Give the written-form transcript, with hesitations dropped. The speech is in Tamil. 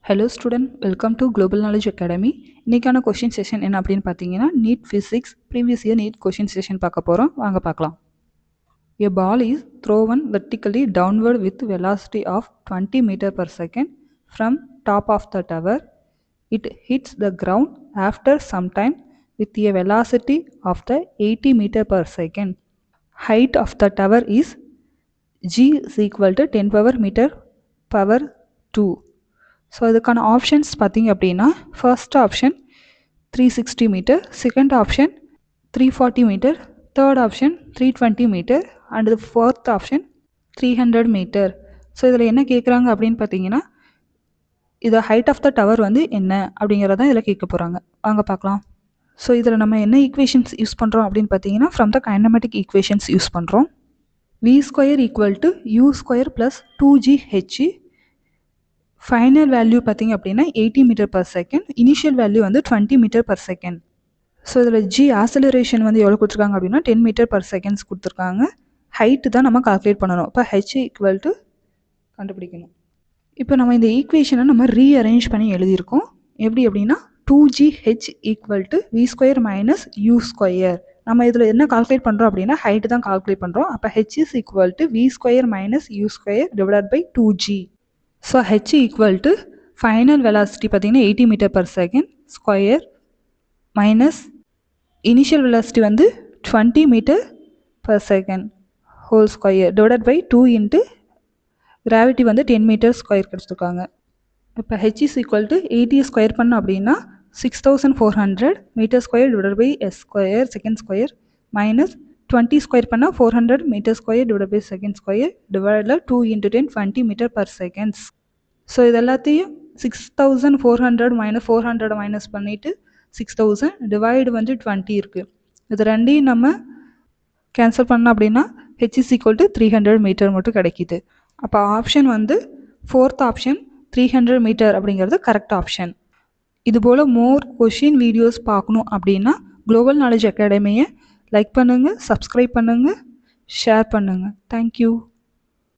Hello student, welcome to Global Knowledge Academy. இன்னைக்கான question session என்ன அப்படின்னு பார்த்தீங்கன்னா NEET Physics previous year NEET question session பார்க்க போகிறோம். வாங்க பார்க்கலாம். A ball is thrown vertically downward with velocity of 20 meter per second from top of the tower. It hits the ground after some time with a velocity of the 80 meter per second. Height of the tower is g is equal to 10 power meter power 2. So இதுக்கான ஆப்ஷன்ஸ் பார்த்தீங்க அப்படின்னா first option 360 metre, second option 340 metre, third option 320 metre and fourth option 300 metre. So இதில் என்ன கேட்குறாங்க அப்படின்னு பார்த்தீங்கன்னா இது ஹைட் ஆஃப் த டவர் வந்து என்ன அப்படிங்கிறதான் இதில் கேட்க போகிறாங்க. வாங்க பார்க்கலாம். ஸோ இதில் நம்ம என்ன ஈக்குவேஷன்ஸ் யூஸ் பண்ணுறோம் அப்படின்னு பார்த்தீங்கன்னா from the kinematic equations use பண்ணுறோம். v square equal to u square plus 2gh. Final value பார்த்திங்க அப்படின்னா 80 metre per second, initial value வந்து 20 மீட்டர் பர் செகண்ட். ஸோ இதில் ஜி ஆசலரேஷன் வந்து எவ்வளோ கொடுத்துருக்காங்க அப்படின்னா 10 மீட்டர் பர் செகண்ட்ஸ் கொடுத்துருக்காங்க. ஹைட்டு தான் நம்ம கால்குலேட் பண்ணணும். இப்போ ஹெச் ஈக்குவல் டு கண்டுபிடிக்கணும். இப்போ நம்ம இந்த ஈக்குவேஷனை நம்ம ரீஅரேஞ்ச் பண்ணி எழுதியிருக்கோம். எப்படி அப்படின்னா 2gh equal to v square minus u square. நம்ம இதில் என்ன கால்குலேட் பண்ணுறோம் அப்படின்னா ஹைட்டு தான் கால்குலேட் பண்ணுறோம். அப்போ H is equal to v square minus u square divide by 2g. So H equal to final velocity பார்த்தீங்கன்னா 80 metre per second square minus initial velocity வந்து 20 metre per second whole square divide by 2 into gravity வந்து 10 மீட்டர் ஸ்கொயர் கிடச்சிருக்காங்க. இப்போ H is equal to 80 square பண்ணோம் அப்படின்னா 6400 metre square divide by S square second square minus 20 square பண்ணால் 400 meter square divide by second square டிவைடில் 2 into 10 20 metre per seconds. So இது எல்லாத்தையும் 6400 மைனஸ் 400 மைனஸ் பண்ணிவிட்டு 6000 டிவைடு வந்து 20 இருக்குது. இது ரெண்டையும் நம்ம கேன்சல் பண்ணோம் அப்படின்னா h is equal to 300 metre மட்டும் கிடைக்கிது. அப்போ ஆப்ஷன் வந்து ஃபோர்த் ஆப்ஷன் 300 மீட்டர் அப்படிங்கிறது கரெக்ட் ஆப்ஷன். இதுபோல் மோர் கொஷின் வீடியோஸ் பார்க்கணும் அப்படின்னா குளோபல் நாலேஜ் அகாடமியை லைக் பண்ணுங்கள், சப்ஸ்கிரைப் பண்ணுங்கள், ஷேர் பண்ணுங்கள். தேங்க்யூ.